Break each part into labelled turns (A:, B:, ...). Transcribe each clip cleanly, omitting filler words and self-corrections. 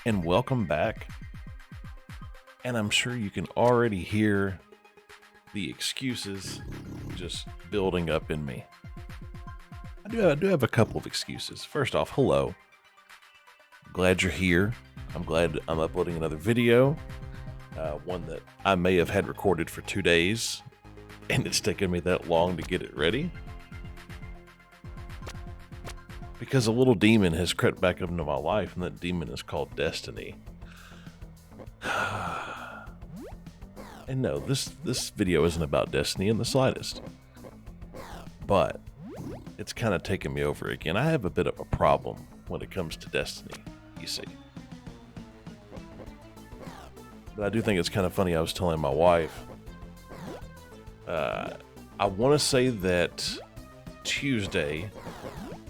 A: and welcome back. And I'm sure you can already hear the excuses just building up in me. I do have a couple of excuses. First off, hello. Glad you're here. I'm glad I'm uploading another video. One that I may have had recorded for 2 days, and it's taken me that long to get it ready. Because a little demon has crept back into my life, and that demon is called Destiny. And no, this video isn't about Destiny in the slightest. But it's kind of taken me over again. I have a bit of a problem when it comes to Destiny, you see. But I do think it's kind of funny. I was telling my wife, I want to say that Tuesday,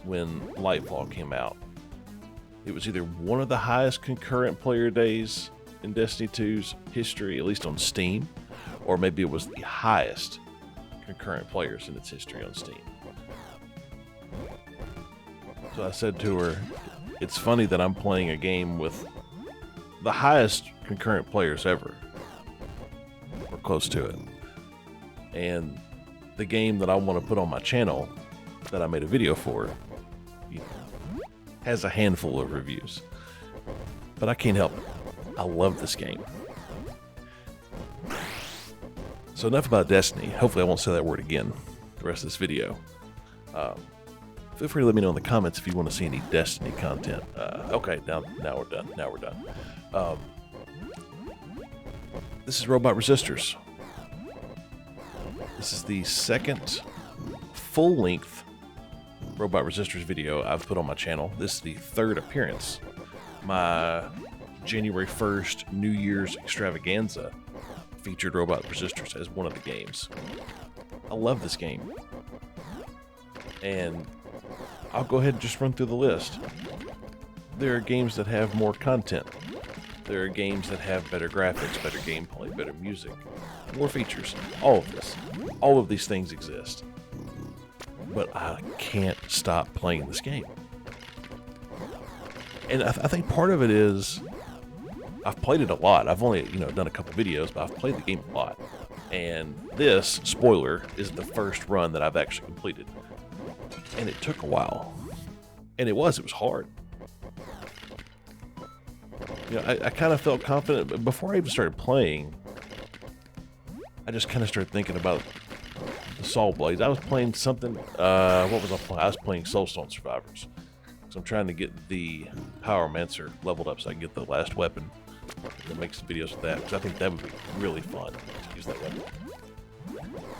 A: when Lightfall came out, it was either one of the highest concurrent player days in Destiny 2's history, at least on Steam, or maybe it was the highest concurrent players in its history on Steam. So I said to her, it's funny that I'm playing a game with the highest concurrent players ever, or close to it, and the game that I want to put on my channel that I made a video for has a handful of reviews, but I can't help it. I love this game. So enough about Destiny. Hopefully I won't say that word again the rest of this video. Feel free to let me know in the comments if you want to see any Destiny content. Okay, now we're done. Now we're done. This is Robot Resistors. This is the second full-length Robot Resistors video I've put on my channel. This is the third appearance. My January 1st New Year's extravaganza featured Robot Resistors as one of the games. I love this game. And I'll go ahead and just run through the list. There are games that have more content. There are games that have better graphics, better gameplay, better music, more features. All of this. All of these things exist. But I can't stop playing this game. And I think part of it is I've played it a lot. I've only, done a couple videos, but I've played the game a lot. And this, spoiler, is the first run that I've actually completed. And it took a while. And it was hard. I kind of felt confident, but before I even started playing, I just kind of started thinking about the Soul Blades. I was playing something, what was I playing? I was playing Soulstone Survivors. So I'm trying to get the Pyromancer leveled up so I can get the last weapon and make some videos with that, because I think that would be really fun to use that weapon.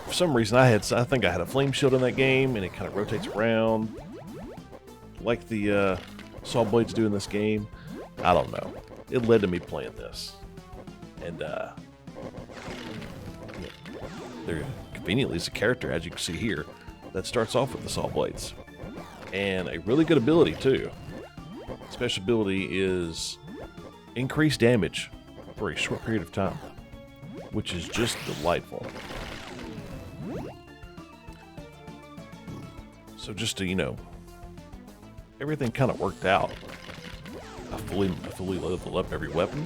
A: For some reason, I think I had a flame shield in that game, and it kind of rotates around like the Saw Blades do in this game. I don't know. It led to me playing this, and there conveniently is a character, as you can see here, that starts off with the Saw Blades, and a really good ability too. Special ability is increased damage for a short period of time, which is just delightful. So just to, everything kind of worked out. I fully leveled up every weapon.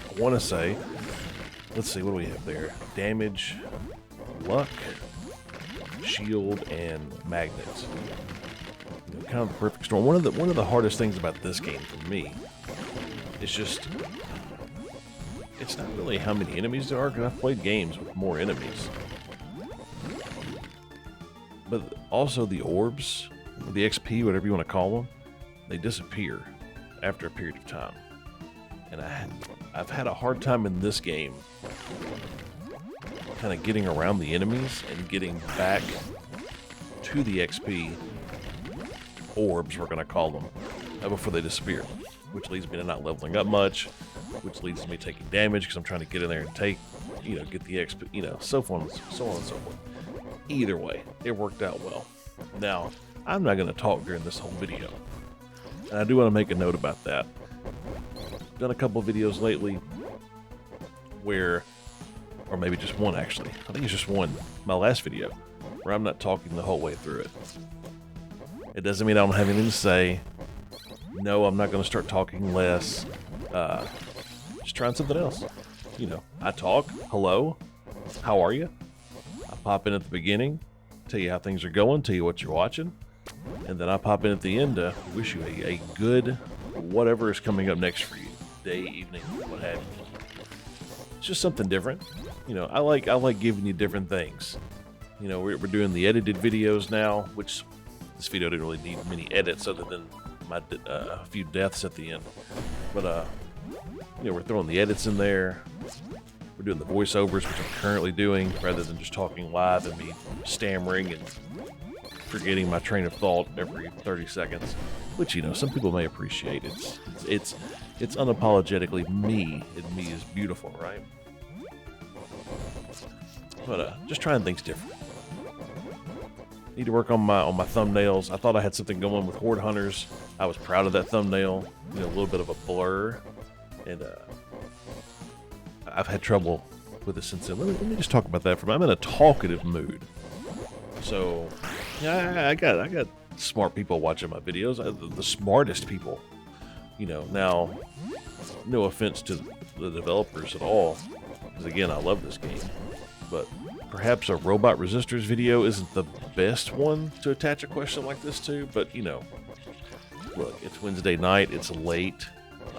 A: I want to say, let's see, what do we have there? Damage, luck, shield, and magnets. Kind of the perfect storm. One of the hardest things about this game for me is just, it's not really how many enemies there are, because I've played games with more enemies. But also the orbs, or the XP, whatever you want to call them, they disappear after a period of time. And I've had a hard time in this game kind of getting around the enemies and getting back to the XP orbs, we're going to call them, before they disappear, which leads me to not leveling up much, which leads to me taking damage because I'm trying to get in there and take, get the XP, so on and so forth. Either way, it worked out well. Now, I'm not going to talk during this whole video, and I do want to make a note about that. I've done a couple of videos lately where, or maybe just one actually, I think it's just one, my last video, where I'm not talking the whole way through it. It doesn't mean I don't have anything to say. No, I'm not going to start talking less. Just trying something else. You know, I talk. Hello. How are you? I pop in at the beginning, tell you how things are going, tell you what you're watching, and then I pop in at the end to wish you a good whatever is coming up next for you. Day, evening, what have you. It's just something different. You know, I like giving you different things. You know, we're doing the edited videos now, which this video didn't really need many edits other than my a few deaths at the end. But you know, we're throwing the edits in there. We're doing the voiceovers, which I'm currently doing, rather than just talking live and me stammering and forgetting my train of thought every 30 seconds. Which, you know, some people may appreciate. It's unapologetically me, and me is beautiful, right? But just trying things different. Need to work on my thumbnails. I thought I had something going with Horde Hunters. I was proud of that thumbnail. You know, a little bit of a blur, and I've had trouble with it since then. Let me just talk about that for a minute. I'm in a talkative mood, so yeah, I got smart people watching my videos. The smartest people, you know. Now, no offense to the developers at all, because again, I love this game, but perhaps a Robot Resistors video isn't the best one to attach a question like this to. But you know, look, it's Wednesday night. It's late.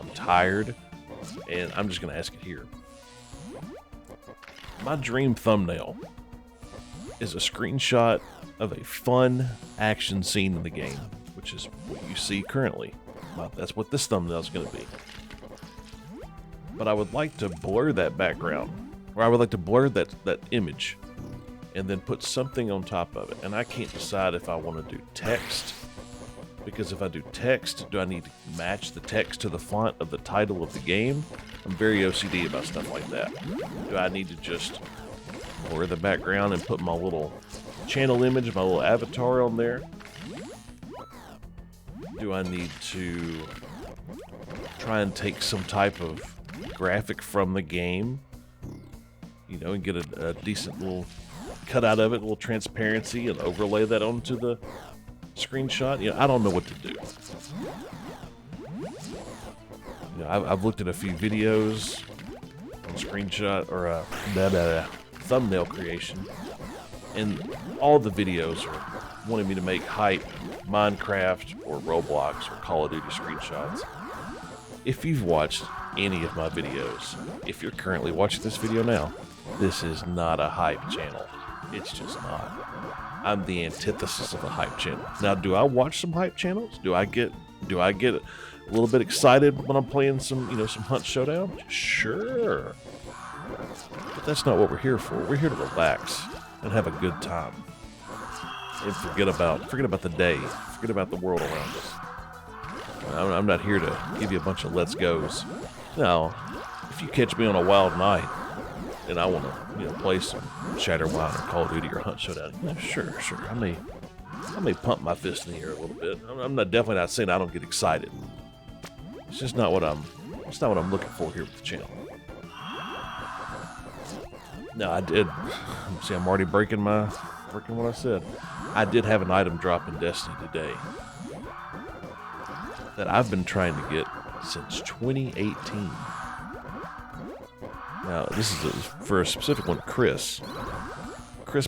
A: I'm tired, and I'm just gonna ask it here. My dream thumbnail is a screenshot of a fun action scene in the game, which is what you see currently. That's what this thumbnail is going to be. But I would like to blur that background, or I would like to blur that image, and then put something on top of it. And I can't decide if I want to do text, because if I do text, do I need to match the text to the font of the title of the game? I'm very OCD about stuff like that. Do I need to just blur the background and put my little channel image, my little avatar on there? Do I need to try and take some type of graphic from the game, you know, and get a decent little cut out of it, a little transparency, and overlay that onto the screenshot? You know, I don't know what to do. You know, I've looked at a few videos on screenshot or thumbnail creation, and all the videos are wanting me to make hype Minecraft or Roblox or Call of Duty screenshots. If you've watched any of my videos, if you're currently watching this video now, this is not a hype channel. It's just not. I'm the antithesis of a hype channel. Now, do I watch some hype channels? Do I get a little bit excited when I'm playing some Hunt Showdown? Sure. But that's not what we're here for. We're here to relax and have a good time. And forget about the day. Forget about the world around us. I'm not here to give you a bunch of let's goes. Now, if you catch me on a wild night and I want to, play some Shatterwine or Call of Duty or Hunt Showdown, sure. I may pump my fist in the air a little bit. I'm definitely not saying I don't get excited. It's just not what I'm looking for here with the channel. No, I did. See, I'm already breaking what I said. I did have an item drop in Destiny today that I've been trying to get since 2018. Now, this is for a specific one, Chris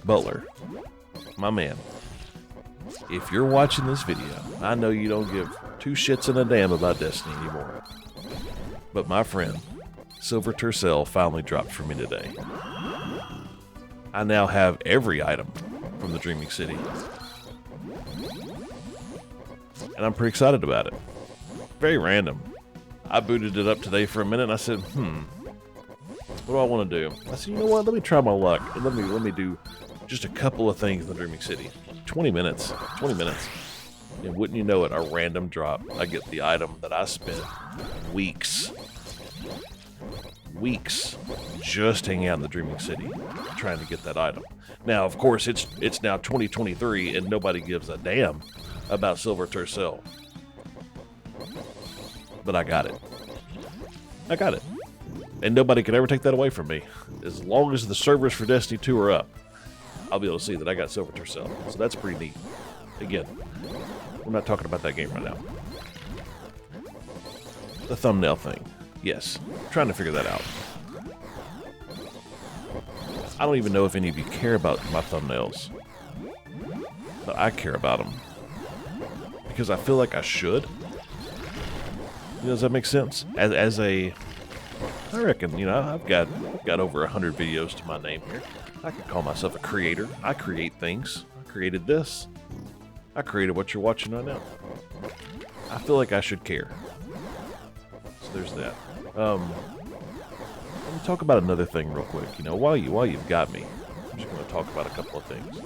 A: Butler, my man. If you're watching this video, I know you don't give two shits and a damn about Destiny anymore. But my friend, Silver Tercel, finally dropped for me today. I now have every item from the Dreaming City. And I'm pretty excited about it. Very random. I booted it up today for a minute and I said, what do I want to do? I said, you know what? Let me try my luck. And let me do just a couple of things in the Dreaming City. 20 minutes. And wouldn't you know it, a random drop. I get the item that I spent weeks just hanging out in the Dreaming City trying to get that item. Now, of course, it's now 2023 and nobody gives a damn about Silver Tercel. But I got it. And nobody can ever take that away from me. As long as the servers for Destiny 2 are up, I'll be able to see that I got Silver Tercel. So that's pretty neat. Again, we're not talking about that game right now. The thumbnail thing. Yes. I'm trying to figure that out. I don't even know if any of you care about my thumbnails. But I care about them. Because I feel like I should. Does that make sense? As a... I reckon, you know, I've got over 100 videos to my name here. I could call myself a creator. I create things. I created this. I created what you're watching right now. I feel like I should care. So there's that. Let me talk about another thing real quick. You know, while you've got me, I'm just going to talk about a couple of things.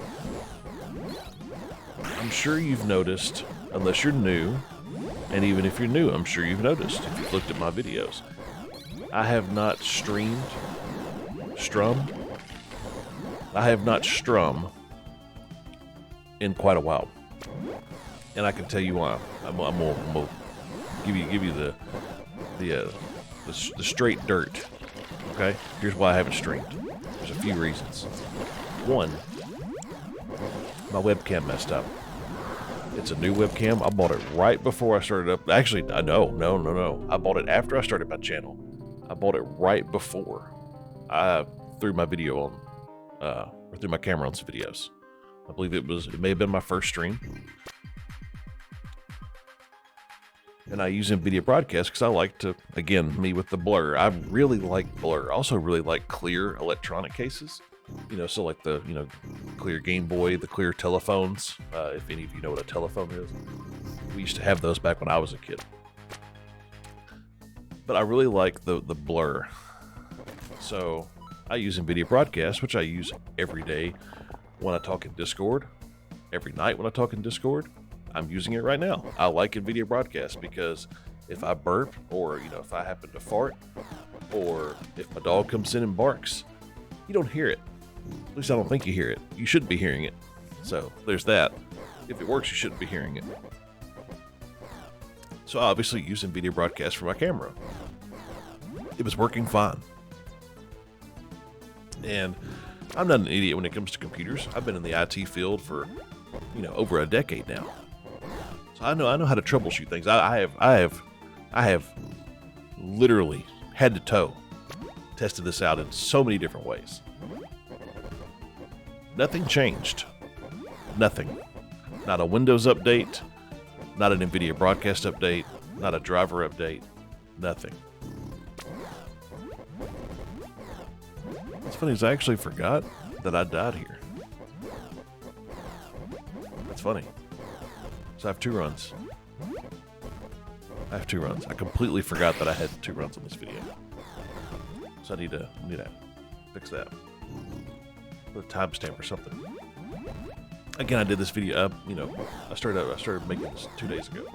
A: I'm sure you've noticed, unless you're new, and even if you're new, I'm sure you've noticed if you've looked at my videos, I have not strummed. I have not strummed in quite a while, and I can tell you why. I'm gonna give you the straight dirt. Okay, here's why I haven't streamed. There's a few reasons. One, my webcam messed up. It's a new webcam. I bought it right before I started up. Actually, no. I bought it after I started my channel. I bought it right before I threw my video on, or threw my camera on some videos. I believe it may have been my first stream. And I use NVIDIA Broadcast because I like to, again, me with the blur. I really like blur. I also really like clear electronic cases. You know, so like the, you know, clear Game Boy, the clear telephones. If any of you know what a telephone is. We used to have those back when I was a kid. But I really like the blur. So I use NVIDIA Broadcast, which I use every day when I talk in Discord. Every night when I talk in Discord. I'm using it right now. I like NVIDIA Broadcast because if I burp, or, you know, if I happen to fart, or if my dog comes in and barks, you don't hear it. At least I don't think you hear it. You shouldn't be hearing it. So there's that. If it works, you shouldn't be hearing it. So I obviously use NVIDIA Broadcast for my camera. It was working fine. And I'm not an idiot when it comes to computers. I've been in the IT field for, you know, over a decade now. So I know how to troubleshoot things. I have literally head to toe tested this out in so many different ways. Nothing changed. Nothing. Not a Windows update, not an NVIDIA Broadcast update, not a driver update, nothing. What's funny is I actually forgot that I died here. That's funny. So I have 2 runs. I completely forgot that I had 2 runs on this video. So I need to fix that. Put a timestamp or something. Again, I did this video up, you know, I started making this 2 days ago.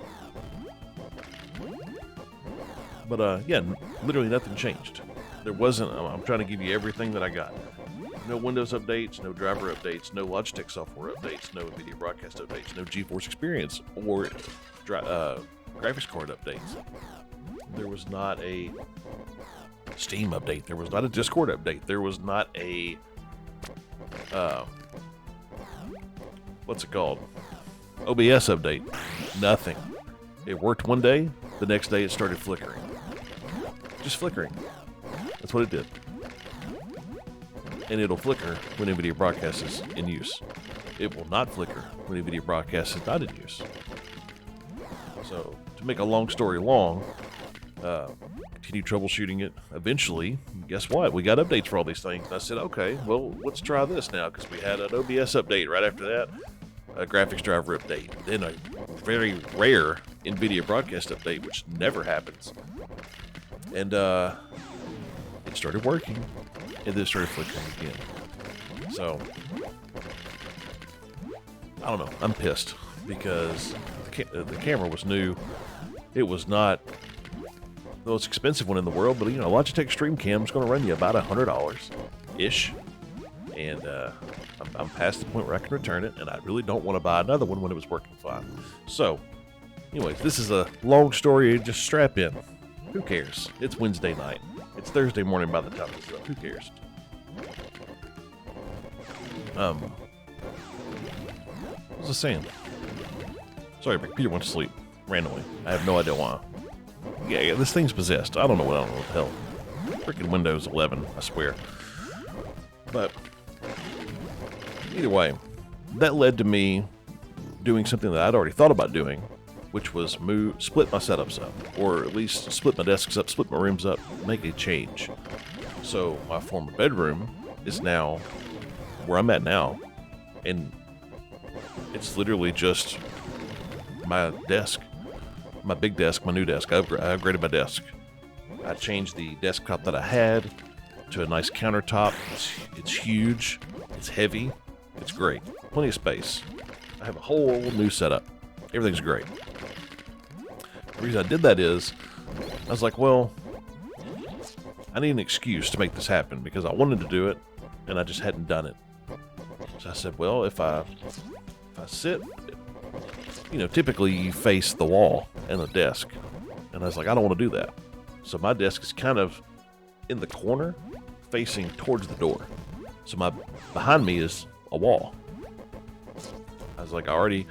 A: But yeah, literally nothing changed. There wasn't, I'm trying to give you everything that I got. No Windows updates, no driver updates, no Logitech software updates, no NVIDIA Broadcast updates, no GeForce Experience or graphics card updates. There was not a Steam update. There was not a Discord update. There was not a what's it called? OBS update. Nothing. It worked one day, the next day it started flickering. Just flickering. That's what it did. And it'll flicker when NVIDIA Broadcast is in use. It will not flicker when NVIDIA Broadcast is not in use. So, to make a long story long, continue troubleshooting it. Eventually, guess what? We got updates for all these things. And I said, okay, well, let's try this now, because we had an OBS update right after that, a graphics driver update, then a very rare NVIDIA Broadcast update, which never happens. And it started working, and then it started flickering again. So, I don't know. I'm pissed, because the camera was new. It was not the most expensive one in the world, but, you know, Logitech Stream Cam is going to run you about $100-ish. And I'm past the point where I can return it, and I really don't want to buy another one when it was working fine. So, anyways, this is a long story. Just strap in. Who cares? It's Wednesday night. It's Thursday morning by the time this is up. Who cares? What was I saying? Sorry, my computer went to sleep randomly. I have no idea why. Yeah, this thing's possessed. I don't know what the hell. Freaking Windows 11, I swear. But either way, that led to me doing something that I'd already thought about doing, which was split my setups up, or at least split my desks up, split my rooms up, make a change. So my former bedroom is now where I'm at now, and it's literally just my desk, my big desk, my new desk. I upgraded my desk. I changed the desktop that I had to a nice countertop. It's huge, it's heavy, it's great, plenty of space. I have a whole new setup. Everything's great. The reason I did that is, I was like, well, I need an excuse to make this happen because I wanted to do it and I just hadn't done it. So I said, well, if I sit, you know, typically you face the wall and the desk. And I was like, I don't want to do that. So my desk is kind of in the corner facing towards the door. So behind me is a wall. I was like, I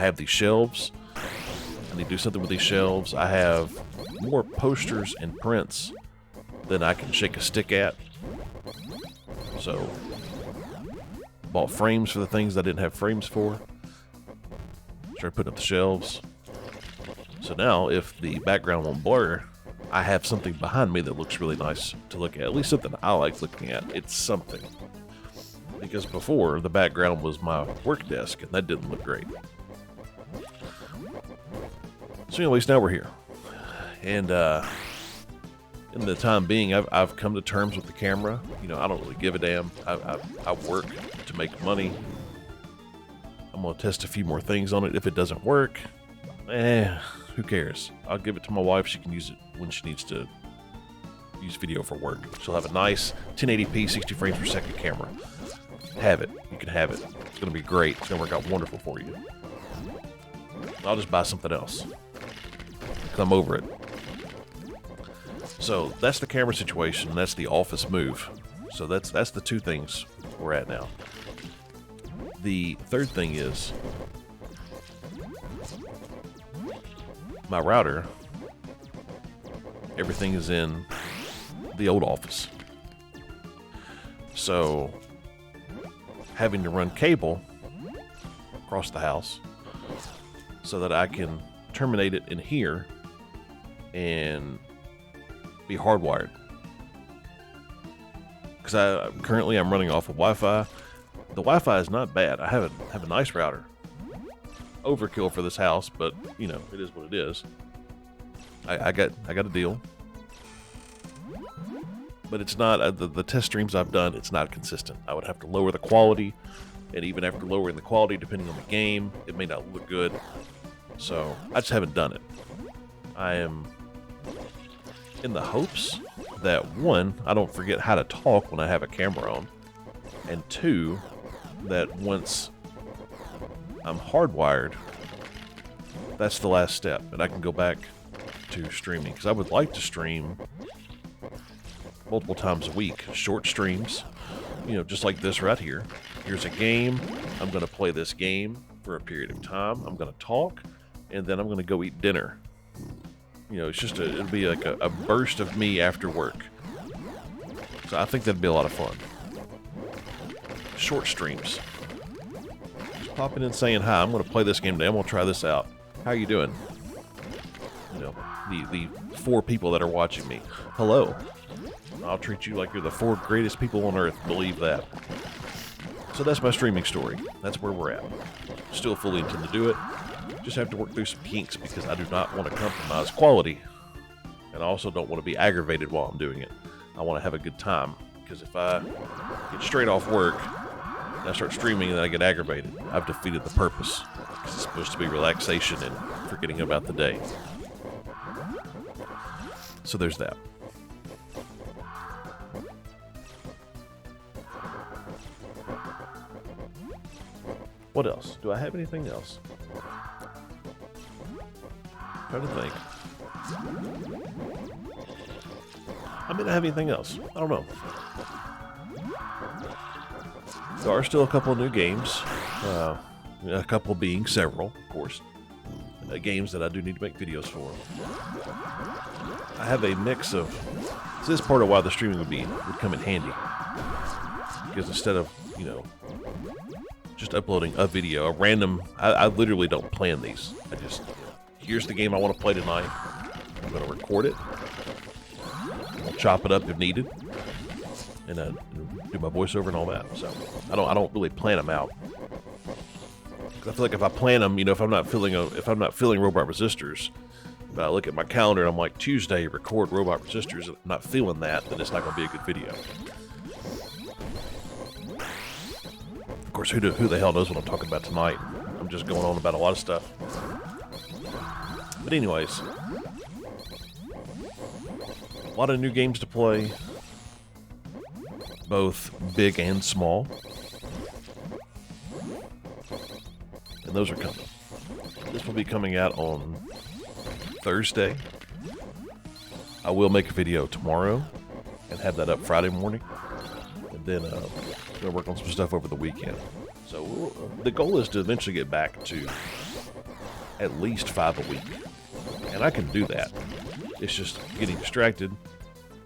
A: have these shelves. I need to do something with these shelves. I have more posters and prints than I can shake a stick at. So, bought frames for the things I didn't have frames for. Started putting up the shelves. So now, if the background won't blur, I have something behind me that looks really nice to look at least something I like looking at. It's something. Because before, the background was my work desk, and that didn't look great. So anyways, now we're here. And in the time being, I've come to terms with the camera. You know, I don't really give a damn. I work to make money. I'm going to test a few more things on it. If it doesn't work, who cares? I'll give it to my wife. She can use it when she needs to use video for work. She'll have a nice 1080p 60 frames per second camera. Have it. You can have it. It's going to be great. It's going to work out wonderful for you. I'll just buy something else. I'm over it. So that's the camera situation. That's the office move. So that's the two things we're at now. The third thing is my router. Everything is in the old office. So having to run cable across the house so that I can terminate it in here and be hardwired. Because currently I'm running off of Wi-Fi. The Wi-Fi is not bad. I have a nice router. Overkill for this house, but you know, it is what it is. I got a deal. But it's not the test streams I've done, it's not consistent. I would have to lower the quality, and even after lowering the quality, depending on the game, it may not look good. So I just haven't done it. I am in the hopes that, one, I don't forget how to talk when I have a camera on, and two, that once I'm hardwired, that's the last step, and I can go back to streaming. Because I would like to stream multiple times a week, short streams, you know, just like this right here. Here's a game. I'm going to play this game for a period of time. I'm going to talk, and then I'm going to go eat dinner. You know, it's just it'll be like a burst of me after work. So I think that'd be a lot of fun. Short streams. Just popping in saying, hi, I'm going to play this game today. I'm going to try this out. How are you doing? You know, the 4 people that are watching me. Hello. I'll treat you like you're the 4 greatest people on earth. Believe that. So that's my streaming story. That's where we're at. Still fully intend to do it. Just have to work through some kinks because I do not want to compromise quality. And I also don't want to be aggravated while I'm doing it. I want to have a good time. Because if I get straight off work and I start streaming and then I get aggravated, I've defeated the purpose. Because it's supposed to be relaxation and forgetting about the day. So there's that. What else? Do I have anything else? Trying to think. I mean, I have anything else? I don't know. There are still a couple of new games. A couple being several, of course. games that I do need to make videos for. I have a mix of. So this is part of why the streaming would come in handy, because instead of just uploading a video, a random. I literally don't plan these. I just here's the game I want to play tonight. I'm going to record it. I'll chop it up if needed, and do my voiceover and all that. So I don't really plan them out. I feel like if I plan them, if I'm not feeling Robot Resistors, but I look at my calendar and I'm like, Tuesday, record Robot Resistors, and I'm not feeling that, then it's not going to be a good video. Of course, who the hell knows what I'm talking about tonight? I'm just going on about a lot of stuff. But anyways, a lot of new games to play, both big and small. And those are coming. This will be coming out on Thursday. I will make a video tomorrow and have that up Friday morning. And then I'm going to work on some stuff over the weekend. So the goal is to eventually get back to at least 5 a week. And I can do that. It's just getting distracted,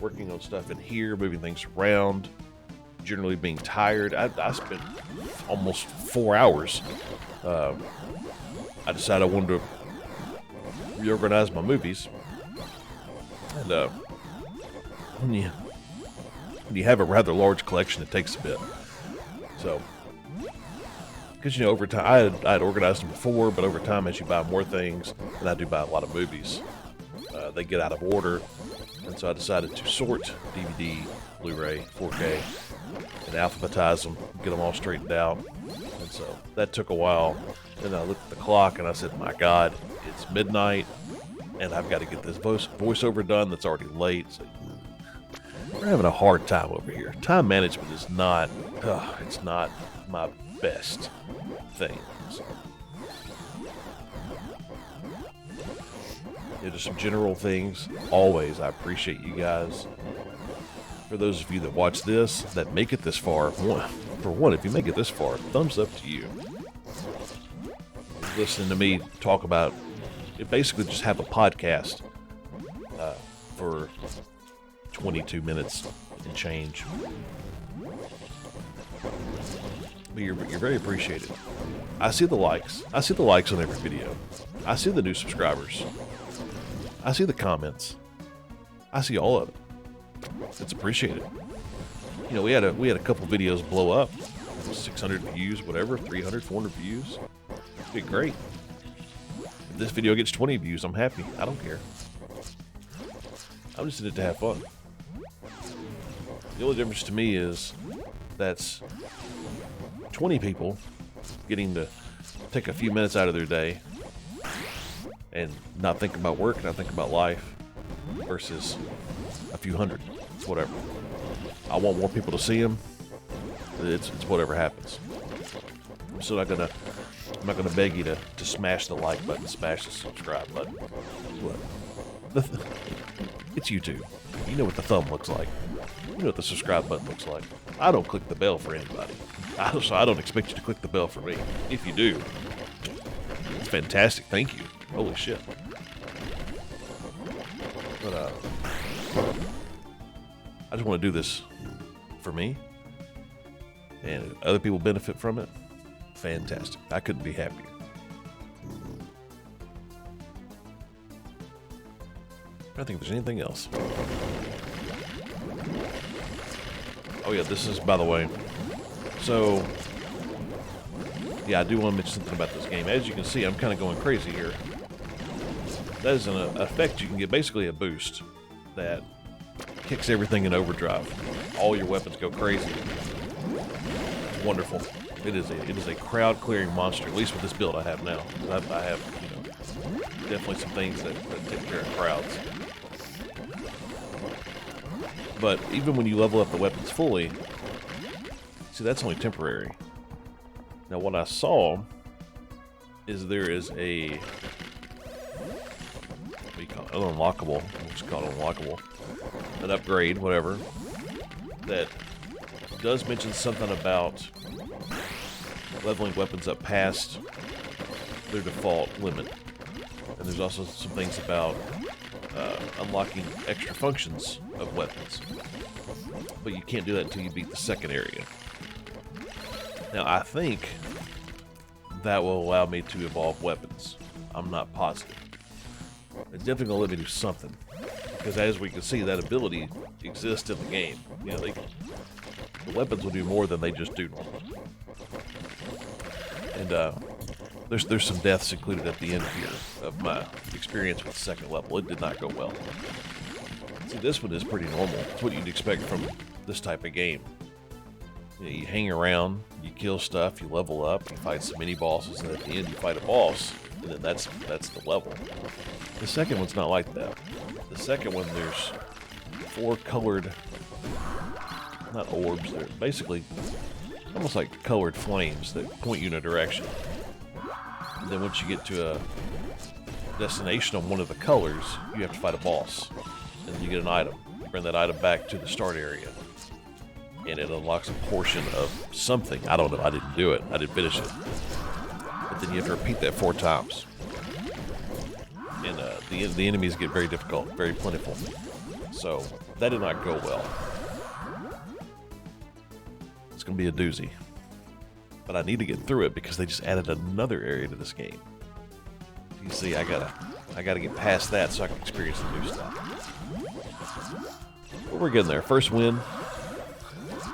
A: working on stuff in here, moving things around, generally being tired. I spent almost 4 hours. I decided I wanted to reorganize my movies, and when you have a rather large collection, it takes a bit. So, because over time I'd organized them before, but over time, as you buy more things, and I do buy a lot of movies, they get out of order, and so I decided to sort DVD, Blu-ray, 4K, and alphabetize them, get them all straightened out. And so that took a while. Then I looked at the clock and I said, my God, it's midnight and I've got to get this voiceover done that's already late. So we're having a hard time over here. Time management is not, it's not my best thing. So, just some general things. Always, I appreciate you guys. For those of you that watch this, that make it this far, for one, if you make it this far, thumbs up to you. Listening to me talk about it, basically just have a podcast for 22 minutes and change. But you're very appreciated. I see the likes. I see the likes on every video. I see the new subscribers. I see the comments. I see all of it. It's appreciated. We had a couple videos blow up, 600 views, whatever, 300, 400 views. It'd be great. If this video gets 20 views, I'm happy. I don't care. I'm just in it to have fun. The only difference to me is that's 20 people getting to take a few minutes out of their day and not think about work, not think about life, versus a few hundred. It's whatever. I want more people to see them. It's whatever happens. I'm still not gonna. I'm not gonna beg you to smash the like button, smash the subscribe button. What? It's YouTube. You know what the thumb looks like. You know what the subscribe button looks like. I don't click the bell for anybody. So I don't expect you to click the bell for me. If you do, it's fantastic. Thank you. Holy shit. But I just want to do this for me, and if other people benefit from it, fantastic. I couldn't be happier. I don't think there's anything else. Oh yeah, this is, by the way, so yeah, I do want to mention something about this game. As you can see, I'm kind of going crazy here. That is an effect you can get, basically a boost that kicks everything in overdrive. All your weapons go crazy. It's wonderful. It is a crowd clearing monster. At least with this build I have now. I have definitely some things that take care of crowds. But even when you level up the weapons fully, see, that's only temporary. Now what I saw is there is a, what do you call it? An unlockable. We'll just call it unlockable. An upgrade, whatever. That does mention something about leveling weapons up past their default limit. And there's also some things about unlocking extra functions of weapons. But you can't do that until you beat the second area. Now, I think that will allow me to evolve weapons. I'm not positive. It's definitely going to let me do something. Because as we can see, that ability exists in the game. You know, the weapons will do more than they just do normally. And there's some deaths included at the end here of my experience with the second level. It did not go well. See, this one is pretty normal. It's what you'd expect from this type of game. You know, you hang around, you kill stuff, you level up, you fight some mini bosses, and at the end you fight a boss, and then that's the level. The second one's not like that. The second one, there's 4 colored, not orbs, they're basically almost like colored flames that point you in a direction. And then once you get to a destination on one of the colors, you have to fight a boss. And then you get an item. You bring that item back to the start area. And it unlocks a portion of something. I don't know. I didn't do it. I didn't finish it. But then you have to repeat that 4 times. And the enemies get very difficult, very plentiful. So that did not go well. It's going to be a doozy. But I need to get through it because they just added another area to this game. You see, I gotta get past that so I can experience the new stuff. But we're getting there. First win.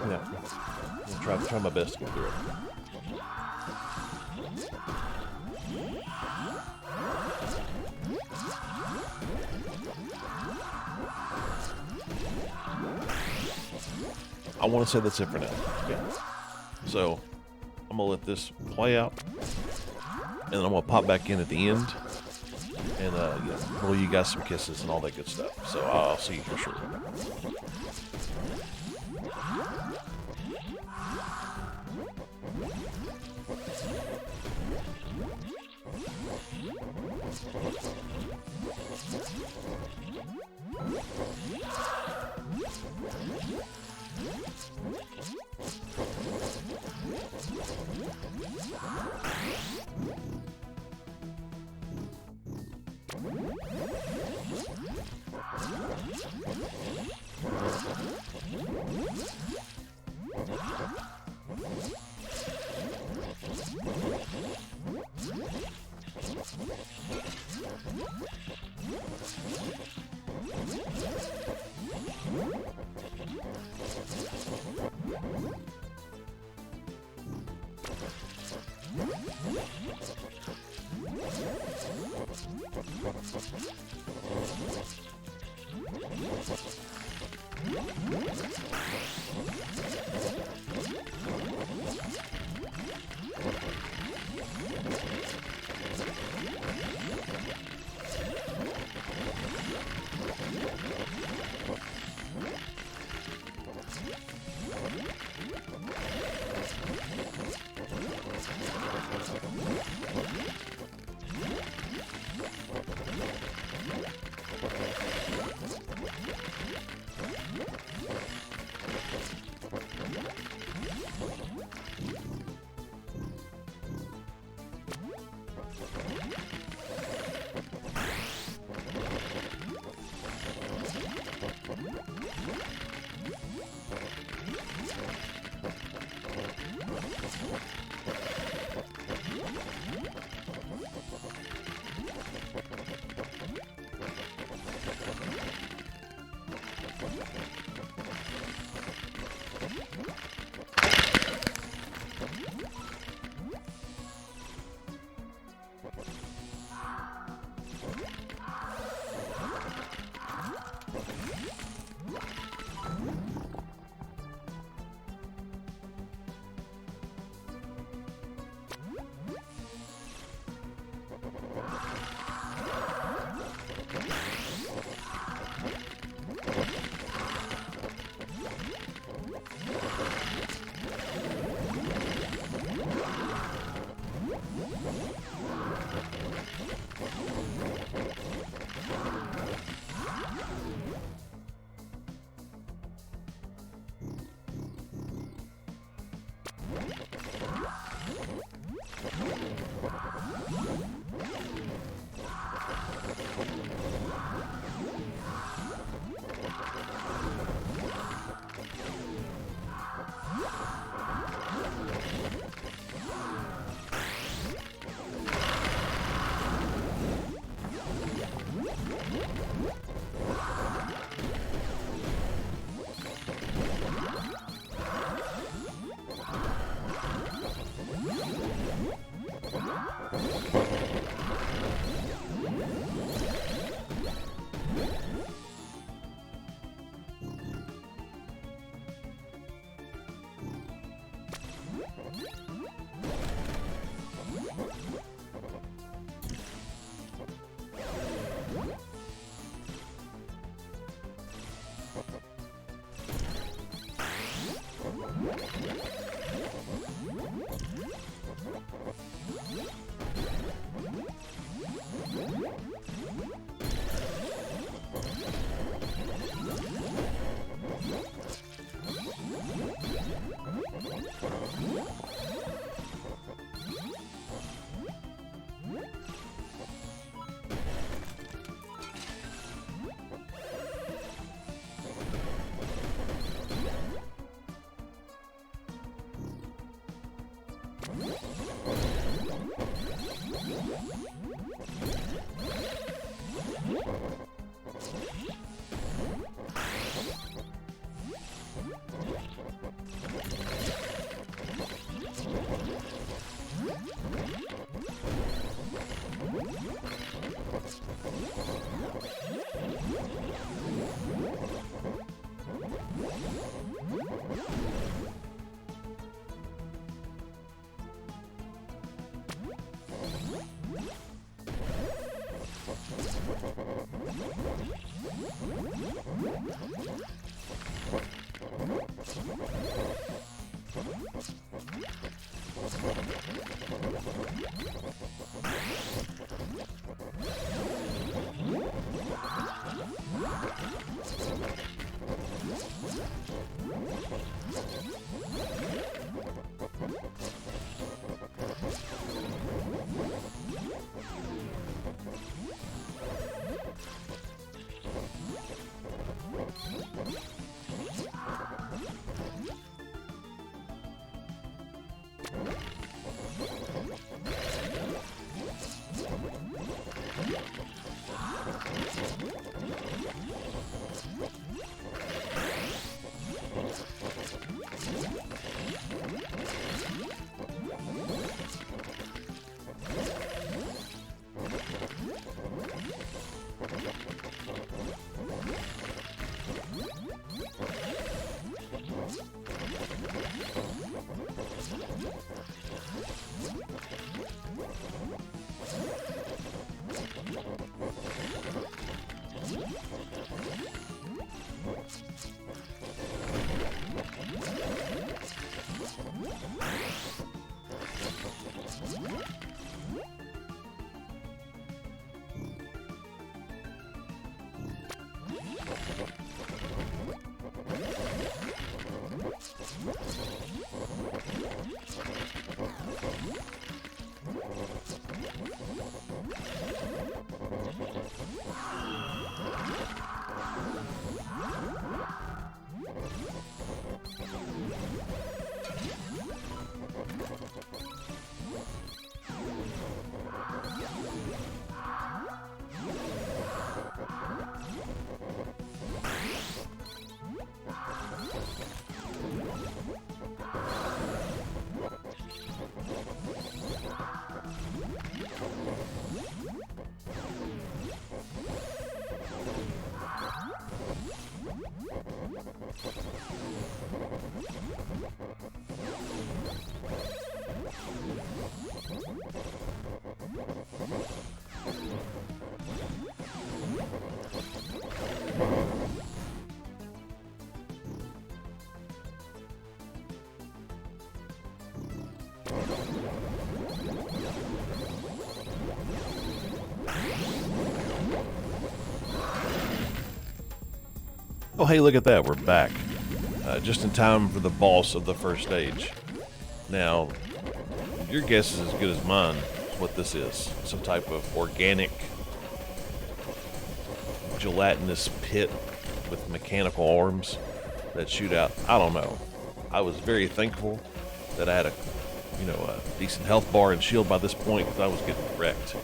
A: Yeah, I'll try my best to get through it. I want to say that's it for now. Okay. So I'm gonna let this play out, and then I'm gonna pop back in at the end, and yeah, blow you guys some kisses and all that good stuff. So I'll see you for sure. Oh, hey, look at that. We're back. Just in time for the boss of the first stage. Now, your guess is as good as mine what this is. Some type of organic, gelatinous pit with mechanical arms that shoot out. I don't know. I was very thankful that I had a decent health bar and shield by this point because I was getting wrecked.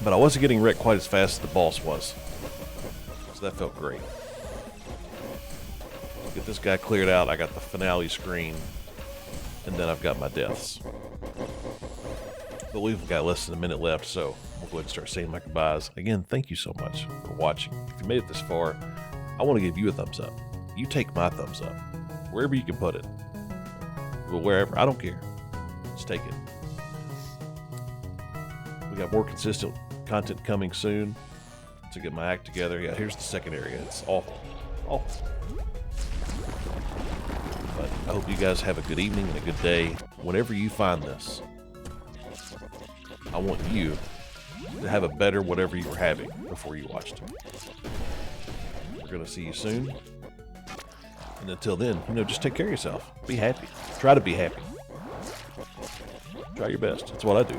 A: But I wasn't getting wrecked quite as fast as the boss was. So that felt great. Get this guy cleared out. I got the finale screen. And then I've got my deaths. But we've got less than a minute left, so we'll go ahead and start saying my goodbyes. Again, thank you so much for watching. If you made it this far, I want to give you a thumbs up. You take my thumbs up. Wherever you can put it. Well, wherever. I don't care. Just take it. We got more consistent content coming soon to get my act together. Yeah, here's the second area. It's awful. Awful. But I hope you guys have a good evening and a good day. Whenever you find this, I want you to have a better whatever you were having before you watched it. We're going to see you soon. And until then, just take care of yourself. Be happy. Try to be happy. Try your best. That's what I do.